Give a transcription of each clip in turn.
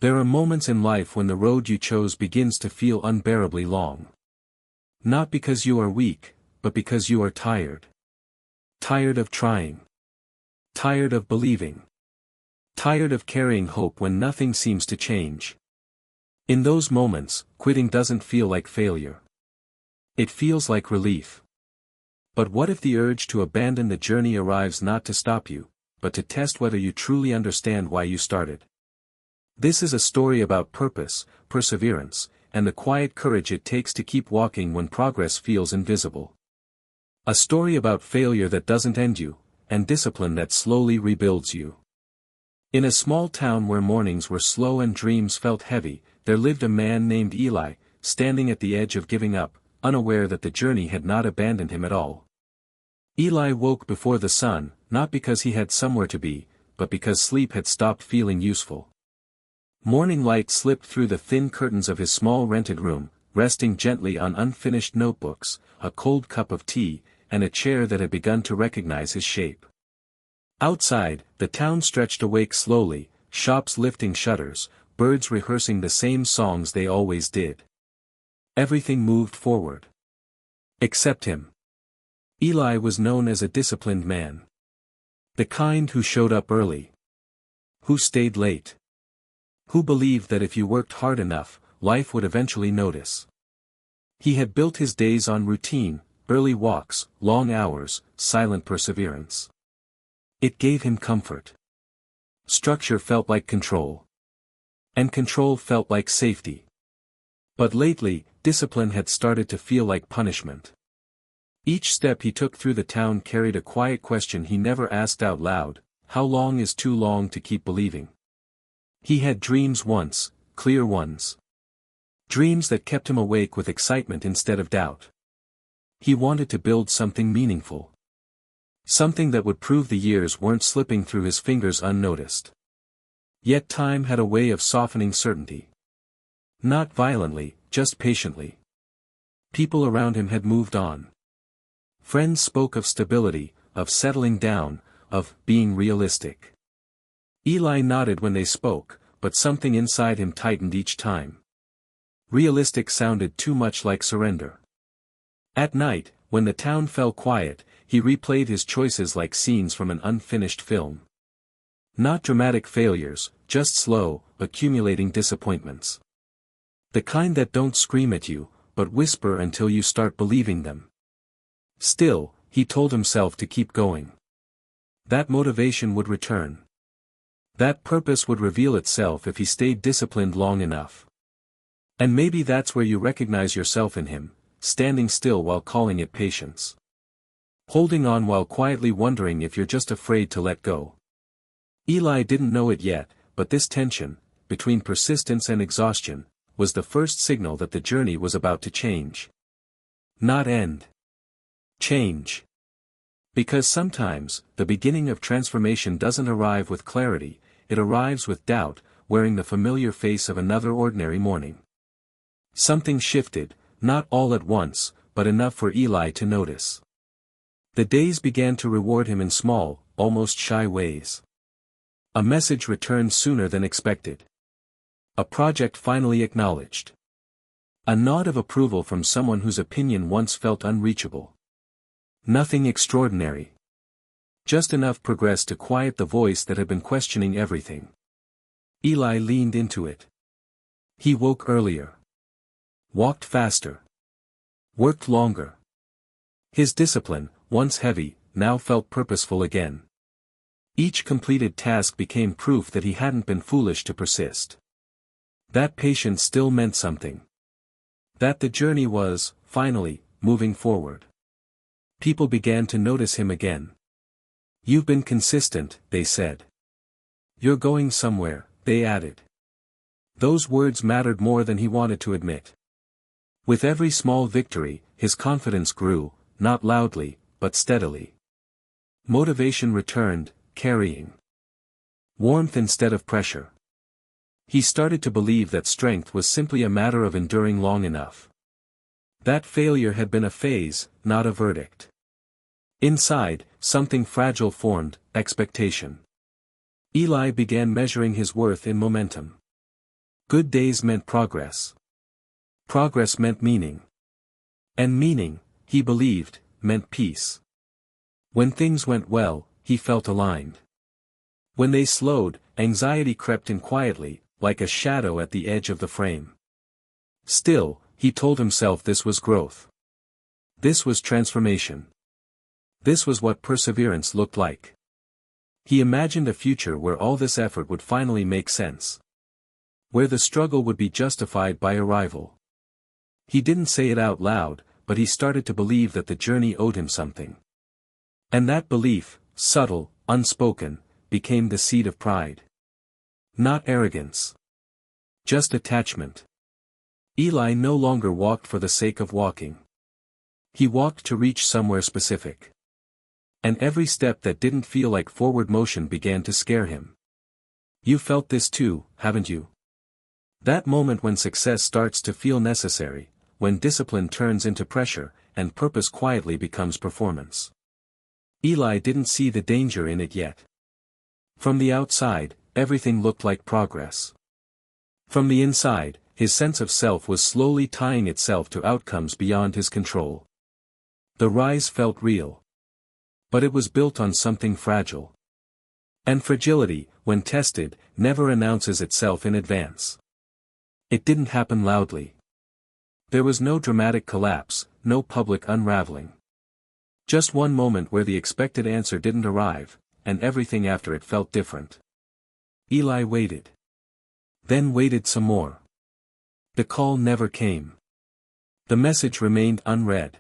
There are moments in life when the road you chose begins to feel unbearably long. Not because you are weak, but because you are tired. Tired of trying. Tired of believing. Tired of carrying hope when nothing seems to change. In those moments, quitting doesn't feel like failure. It feels like relief. But what if the urge to abandon the journey arrives not to stop you, but to test whether you truly understand why you started? This is a story about purpose, perseverance, and the quiet courage it takes to keep walking when progress feels invisible. A story about failure that doesn't end you, and discipline that slowly rebuilds you. In a small town where mornings were slow and dreams felt heavy, there lived a man named Eli, standing at the edge of giving up, unaware that the journey had not abandoned him at all. Eli woke before the sun, not because he had somewhere to be, but because sleep had stopped feeling useful. Morning light slipped through the thin curtains of his small rented room, resting gently on unfinished notebooks, a cold cup of tea, and a chair that had begun to recognize his shape. Outside, the town stretched awake slowly, shops lifting shutters, birds rehearsing the same songs they always did. Everything moved forward. Except him. Eli was known as a disciplined man. The kind who showed up early. Who stayed late. Who believed that if you worked hard enough, life would eventually notice. He had built his days on routine, early walks, long hours, silent perseverance. It gave him comfort. Structure felt like control. And control felt like safety. But lately, discipline had started to feel like punishment. Each step he took through the town carried a quiet question he never asked out loud: how long is too long to keep believing? He had dreams once, clear ones. Dreams that kept him awake with excitement instead of doubt. He wanted to build something meaningful. Something that would prove the years weren't slipping through his fingers unnoticed. Yet time had a way of softening certainty. Not violently, just patiently. People around him had moved on. Friends spoke of stability, of settling down, of being realistic. Eli nodded when they spoke, but something inside him tightened each time. Realistic sounded too much like surrender. At night, when the town fell quiet, he replayed his choices like scenes from an unfinished film. Not dramatic failures, just slow, accumulating disappointments. The kind that don't scream at you, but whisper until you start believing them. Still, he told himself to keep going. That motivation would return. That purpose would reveal itself if he stayed disciplined long enough. And maybe that's where you recognize yourself in him, standing still while calling it patience. Holding on while quietly wondering if you're just afraid to let go. Eli didn't know it yet, but this tension, between persistence and exhaustion, was the first signal that the journey was about to change. Not end. Change. Because sometimes, the beginning of transformation doesn't arrive with clarity, it arrives with doubt, wearing the familiar face of another ordinary morning. Something shifted, not all at once, but enough for Eli to notice. The days began to reward him in small, almost shy ways. A message returned sooner than expected. A project finally acknowledged. A nod of approval from someone whose opinion once felt unreachable. Nothing extraordinary. Just enough progress to quiet the voice that had been questioning everything. Eli leaned into it. He woke earlier. Walked faster. Worked longer. His discipline, once heavy, now felt purposeful again. Each completed task became proof that he hadn't been foolish to persist. That patience still meant something. That the journey was, finally, moving forward. People began to notice him again. You've been consistent, they said. You're going somewhere, they added. Those words mattered more than he wanted to admit. With every small victory, his confidence grew, not loudly, but steadily. Motivation returned, carrying warmth instead of pressure. He started to believe that strength was simply a matter of enduring long enough. That failure had been a phase, not a verdict. Inside, something fragile formed, expectation. Eli began measuring his worth in momentum. Good days meant progress. Progress meant meaning. And meaning, he believed, meant peace. When things went well, he felt aligned. When they slowed, anxiety crept in quietly, like a shadow at the edge of the frame. Still, he told himself this was growth. This was transformation. This was what perseverance looked like. He imagined a future where all this effort would finally make sense. Where the struggle would be justified by arrival. He didn't say it out loud, but he started to believe that the journey owed him something. And that belief, subtle, unspoken, became the seed of pride. Not arrogance. Just attachment. Eli no longer walked for the sake of walking. He walked to reach somewhere specific. And every step that didn't feel like forward motion began to scare him. You felt this too, haven't you? That moment when success starts to feel necessary, when discipline turns into pressure, and purpose quietly becomes performance. Eli didn't see the danger in it yet. From the outside, everything looked like progress. From the inside, his sense of self was slowly tying itself to outcomes beyond his control. The rise felt real. But it was built on something fragile. And fragility, when tested, never announces itself in advance. It didn't happen loudly. There was no dramatic collapse, no public unraveling. Just one moment where the expected answer didn't arrive, and everything after it felt different. Eli waited. Then waited some more. The call never came. The message remained unread.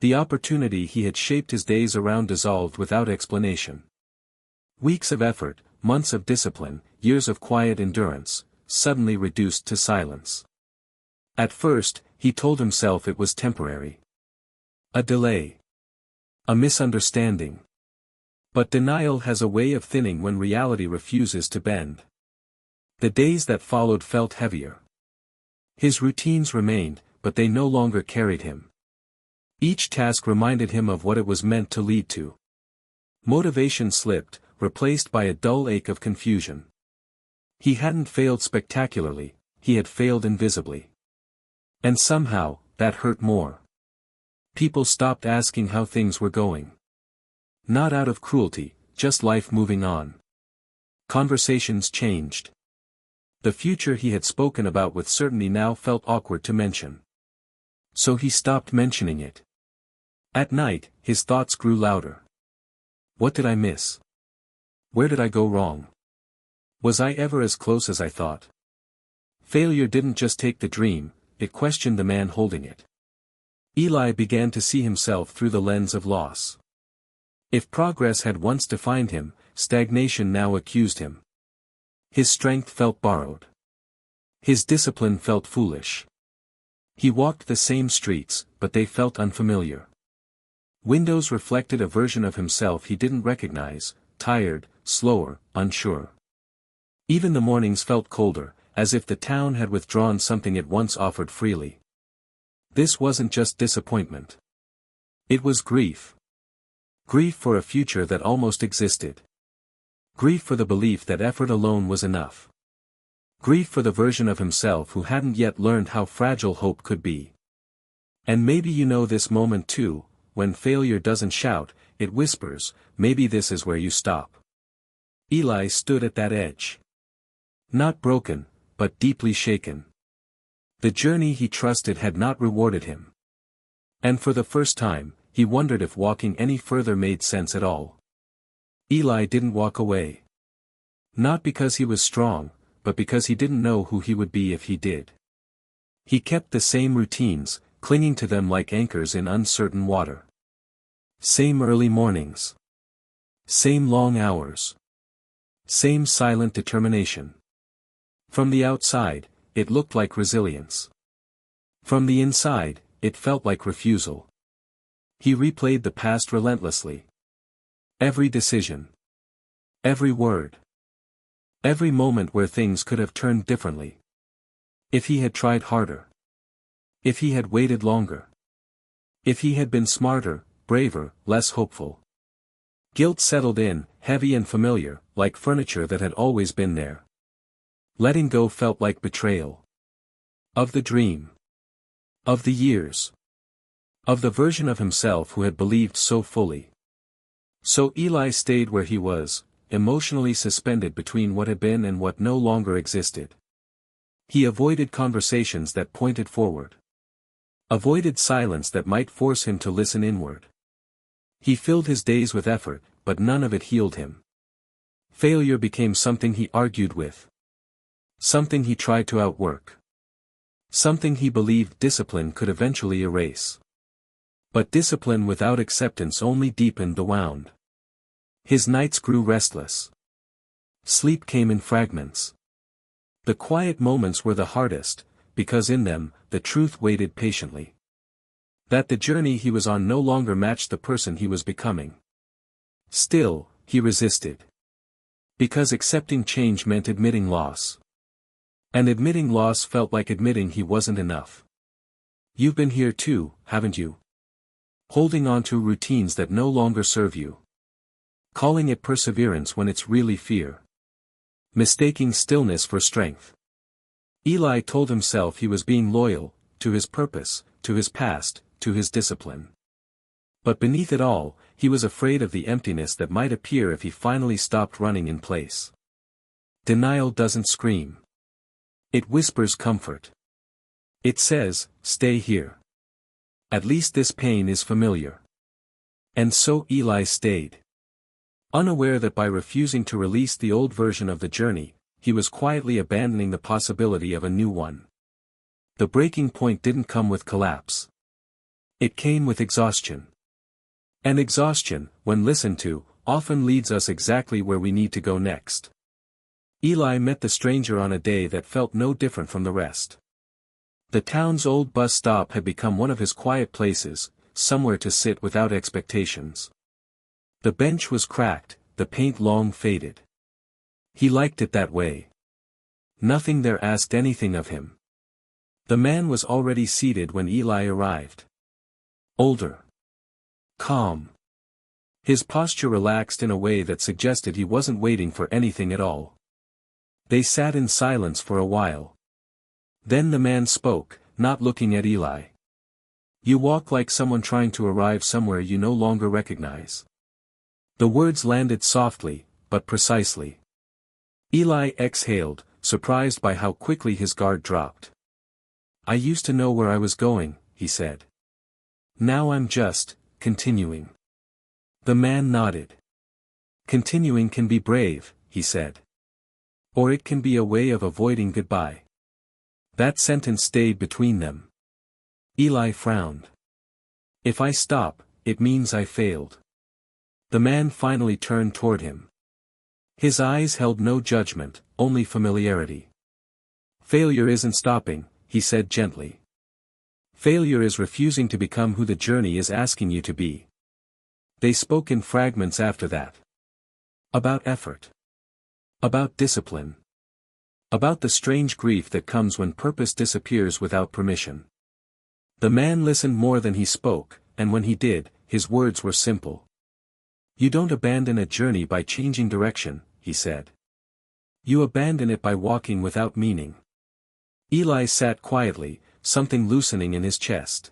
The opportunity he had shaped his days around dissolved without explanation. Weeks of effort, months of discipline, years of quiet endurance, suddenly reduced to silence. At first, he told himself it was temporary. A delay. A misunderstanding. But denial has a way of thinning when reality refuses to bend. The days that followed felt heavier. His routines remained, but they no longer carried him. Each task reminded him of what it was meant to lead to. Motivation slipped, replaced by a dull ache of confusion. He hadn't failed spectacularly, he had failed invisibly. And somehow, that hurt more. People stopped asking how things were going. Not out of cruelty, just life moving on. Conversations changed. The future he had spoken about with certainty now felt awkward to mention. So he stopped mentioning it. At night, his thoughts grew louder. What did I miss? Where did I go wrong? Was I ever as close as I thought? Failure didn't just take the dream, it questioned the man holding it. Eli began to see himself through the lens of loss. If progress had once defined him, stagnation now accused him. His strength felt borrowed. His discipline felt foolish. He walked the same streets, but they felt unfamiliar. Windows reflected a version of himself he didn't recognize, tired, slower, unsure. Even the mornings felt colder, as if the town had withdrawn something it once offered freely. This wasn't just disappointment. It was grief. Grief for a future that almost existed. Grief for the belief that effort alone was enough. Grief for the version of himself who hadn't yet learned how fragile hope could be. And maybe you know this moment too, when failure doesn't shout, it whispers, maybe this is where you stop. Eli stood at that edge. Not broken, but deeply shaken. The journey he trusted had not rewarded him. And for the first time, he wondered if walking any further made sense at all. Eli didn't walk away. Not because he was strong, but because he didn't know who he would be if he did. He kept the same routines, clinging to them like anchors in uncertain water. Same early mornings. Same long hours. Same silent determination. From the outside, it looked like resilience. From the inside, it felt like refusal. He replayed the past relentlessly. Every decision. Every word. Every moment where things could have turned differently. If he had tried harder. If he had waited longer. If he had been smarter, braver, less hopeful. Guilt settled in, heavy and familiar, like furniture that had always been there. Letting go felt like betrayal. Of the dream. Of the years. Of the version of himself who had believed so fully. So Eli stayed where he was, emotionally suspended between what had been and what no longer existed. He avoided conversations that pointed forward. Avoided silence that might force him to listen inward. He filled his days with effort, but none of it healed him. Failure became something he argued with. Something he tried to outwork. Something he believed discipline could eventually erase. But discipline without acceptance only deepened the wound. His nights grew restless. Sleep came in fragments. The quiet moments were the hardest, because in them, the truth waited patiently. That the journey he was on no longer matched the person he was becoming. Still, he resisted. Because accepting change meant admitting loss. And admitting loss felt like admitting he wasn't enough. You've been here too, haven't you? Holding on to routines that no longer serve you. Calling it perseverance when it's really fear. Mistaking stillness for strength. Eli told himself he was being loyal, to his purpose, to his past, to his discipline. But beneath it all, he was afraid of the emptiness that might appear if he finally stopped running in place. Denial doesn't scream. It whispers comfort. It says, stay here. At least this pain is familiar. And so Eli stayed. Unaware that by refusing to release the old version of the journey, he was quietly abandoning the possibility of a new one. The breaking point didn't come with collapse. It came with exhaustion. And exhaustion, when listened to, often leads us exactly where we need to go next. Eli met the stranger on a day that felt no different from the rest. The town's old bus stop had become one of his quiet places, somewhere to sit without expectations. The bench was cracked, the paint long faded. He liked it that way. Nothing there asked anything of him. The man was already seated when Eli arrived. Older. Calm. His posture relaxed in a way that suggested he wasn't waiting for anything at all. They sat in silence for a while. Then the man spoke, not looking at Eli. You walk like someone trying to arrive somewhere you no longer recognize. The words landed softly, but precisely. Eli exhaled, surprised by how quickly his guard dropped. I used to know where I was going, he said. Now I'm just, continuing. The man nodded. Continuing can be brave, he said. Or it can be a way of avoiding goodbye. That sentence stayed between them. Eli frowned. If I stop, it means I failed. The man finally turned toward him. His eyes held no judgment, only familiarity. Failure isn't stopping, he said gently. Failure is refusing to become who the journey is asking you to be. They spoke in fragments after that. About effort. About discipline. About the strange grief that comes when purpose disappears without permission. The man listened more than he spoke, and when he did, his words were simple. You don't abandon a journey by changing direction, he said. You abandon it by walking without meaning. Eli sat quietly, something loosening in his chest.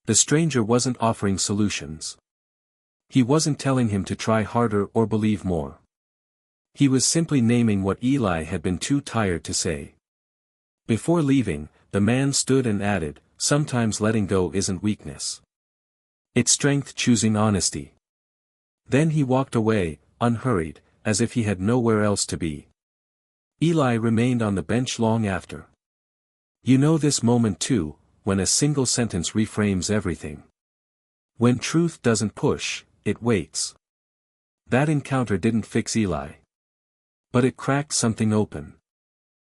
The stranger wasn't offering solutions. He wasn't telling him to try harder or believe more. He was simply naming what Eli had been too tired to say. Before leaving, the man stood and added, sometimes letting go isn't weakness. It's strength choosing honesty. Then he walked away, unhurried, as if he had nowhere else to be. Eli remained on the bench long after. You know this moment too, when a single sentence reframes everything. When truth doesn't push, it waits. That encounter didn't fix Eli. But it cracked something open.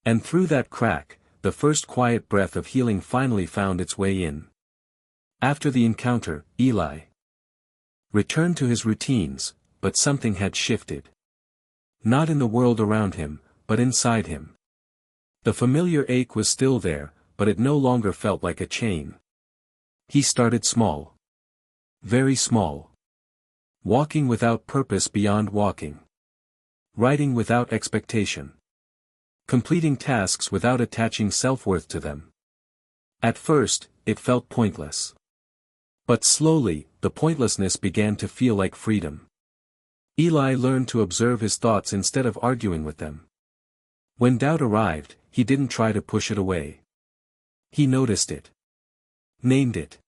And through that crack, the first quiet breath of healing finally found its way in. After the encounter, Eli returned to his routines, but something had shifted. Not in the world around him, but inside him. The familiar ache was still there, but it no longer felt like a chain. He started small. Very small. Walking without purpose beyond walking. Writing without expectation. completing tasks without attaching self-worth to them. At first, it felt pointless. But slowly, the pointlessness began to feel like freedom. Eli learned to observe his thoughts instead of arguing with them. When doubt arrived, he didn't try to push it away. He noticed it. Named it.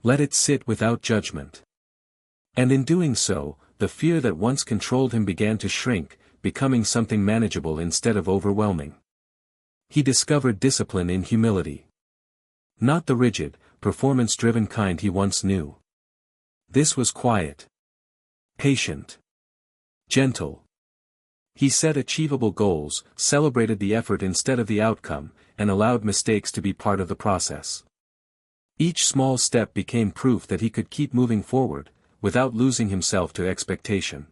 Let it sit without judgment. And in doing so, the fear that once controlled him began to shrink, becoming something manageable instead of overwhelming. He discovered discipline in humility. Not the rigid, performance-driven kind he once knew. This was quiet. Patient. Gentle. He set achievable goals, celebrated the effort instead of the outcome, and allowed mistakes to be part of the process. Each small step became proof that he could keep moving forward, without losing himself to expectation.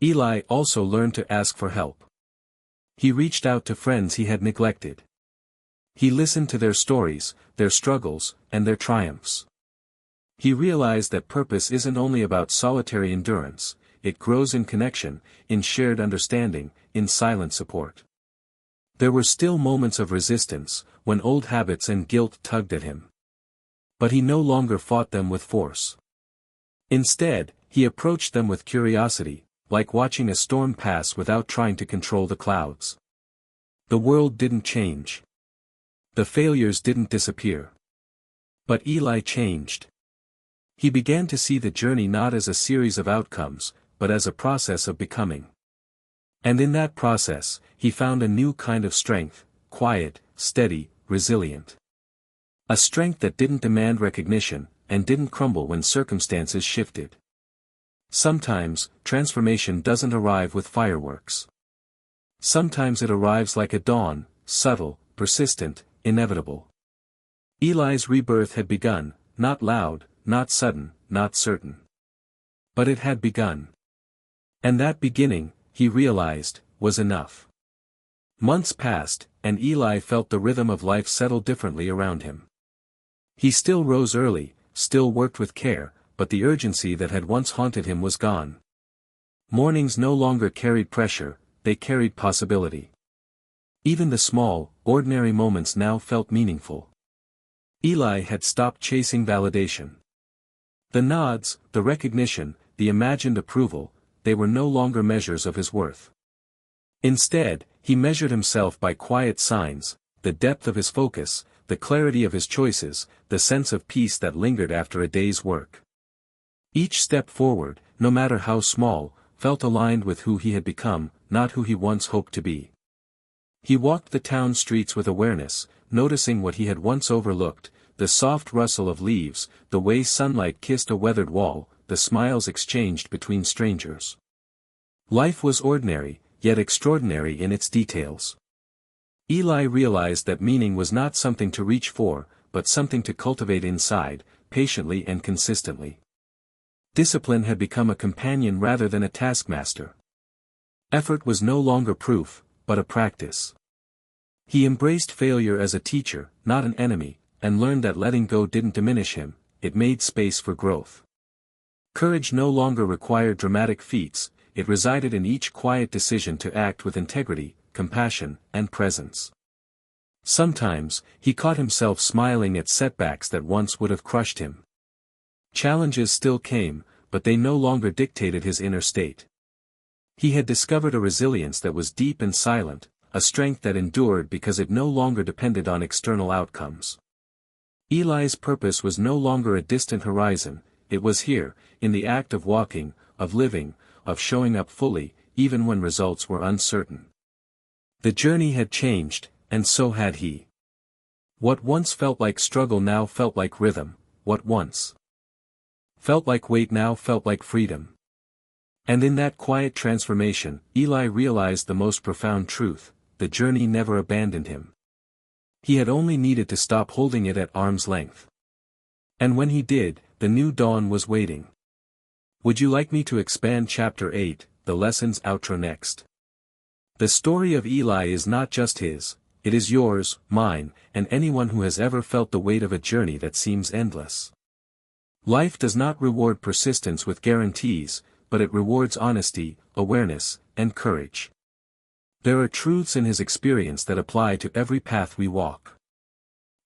Eli also learned to ask for help. He reached out to friends he had neglected. He listened to their stories, their struggles, and their triumphs. He realized that purpose isn't only about solitary endurance, it grows in connection, in shared understanding, in silent support. There were still moments of resistance, when old habits and guilt tugged at him. But he no longer fought them with force. Instead, he approached them with curiosity, like watching a storm pass without trying to control the clouds. The world didn't change. The failures didn't disappear. But Eli changed. He began to see the journey not as a series of outcomes, but as a process of becoming. And in that process, he found a new kind of strength, quiet, steady, resilient. A strength that didn't demand recognition, and didn't crumble when circumstances shifted. Sometimes, transformation doesn't arrive with fireworks. Sometimes it arrives like a dawn, subtle, persistent, inevitable. Eli's rebirth had begun, not loud, not sudden, not certain. But it had begun. And that beginning, he realized, was enough. Months passed, and Eli felt the rhythm of life settle differently around him. He still rose early, still worked with care, but the urgency that had once haunted him was gone. Mornings no longer carried pressure, they carried possibility. Even the small, ordinary moments now felt meaningful. Eli had stopped chasing validation. The nods, the recognition, the imagined approval, they were no longer measures of his worth. Instead, he measured himself by quiet signs, the depth of his focus, the clarity of his choices, the sense of peace that lingered after a day's work. Each step forward, no matter how small, felt aligned with who he had become, not who he once hoped to be. He walked the town streets with awareness, noticing what he had once overlooked, the soft rustle of leaves, the way sunlight kissed a weathered wall, the smiles exchanged between strangers. Life was ordinary, yet extraordinary in its details. Eli realized that meaning was not something to reach for, but something to cultivate inside, patiently and consistently. Discipline had become a companion rather than a taskmaster. Effort was no longer proof, but a practice. He embraced failure as a teacher, not an enemy, and learned that letting go didn't diminish him, it made space for growth. Courage no longer required dramatic feats, it resided in each quiet decision to act with integrity, compassion, and presence. Sometimes, he caught himself smiling at setbacks that once would have crushed him. Challenges still came, but they no longer dictated his inner state. He had discovered a resilience that was deep and silent, a strength that endured because it no longer depended on external outcomes. Eli's purpose was no longer a distant horizon, it was here, in the act of walking, of living, of showing up fully, even when results were uncertain. The journey had changed, and so had he. What once felt like struggle now felt like rhythm, what once felt like weight now felt like freedom. And in that quiet transformation, Eli realized the most profound truth: the journey never abandoned him. He had only needed to stop holding it at arm's length. And when he did, the new dawn was waiting. Would you like me to expand Chapter 8, the lessons outro next? The story of Eli is not just his, it is yours, mine, and anyone who has ever felt the weight of a journey that seems endless. Life does not reward persistence with guarantees, but it rewards honesty, awareness, and courage. There are truths in his experience that apply to every path we walk.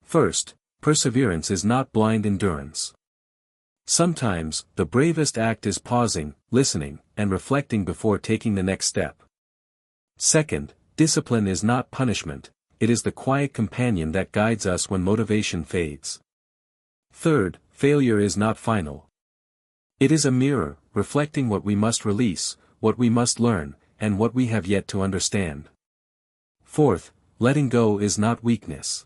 First, perseverance is not blind endurance. Sometimes, the bravest act is pausing, listening, and reflecting before taking the next step. Second, discipline is not punishment, it is the quiet companion that guides us when motivation fades. Third, failure is not final. It is a mirror, reflecting what we must release, what we must learn, and what we have yet to understand. Fourth, letting go is not weakness.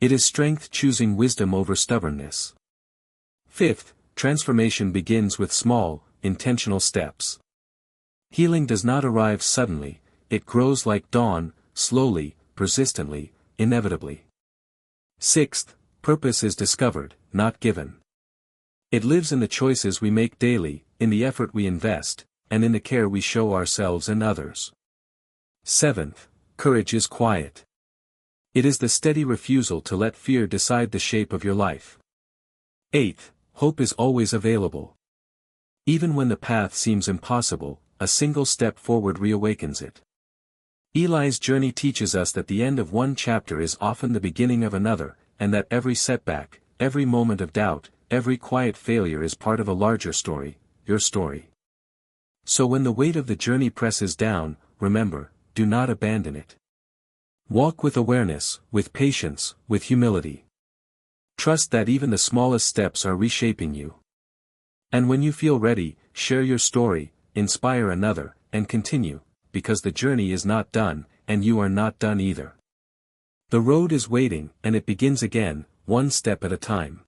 It is strength choosing wisdom over stubbornness. Fifth, transformation begins with small, intentional steps. Healing does not arrive suddenly, it grows like dawn, slowly, persistently, inevitably. Sixth, purpose is discovered, not given. It lives in the choices we make daily, in the effort we invest, and in the care we show ourselves and others. Seventh, courage is quiet. It is the steady refusal to let fear decide the shape of your life. Eighth, hope is always available. Even when the path seems impossible, a single step forward reawakens it. Eli's journey teaches us that the end of one chapter is often the beginning of another, and that every setback, every moment of doubt, every quiet failure is part of a larger story, your story. So when the weight of the journey presses down, remember, do not abandon it. Walk with awareness, with patience, with humility. Trust that even the smallest steps are reshaping you. And when you feel ready, share your story, inspire another, and continue, because the journey is not done, and you are not done either. The road is waiting, and it begins again, one step at a time.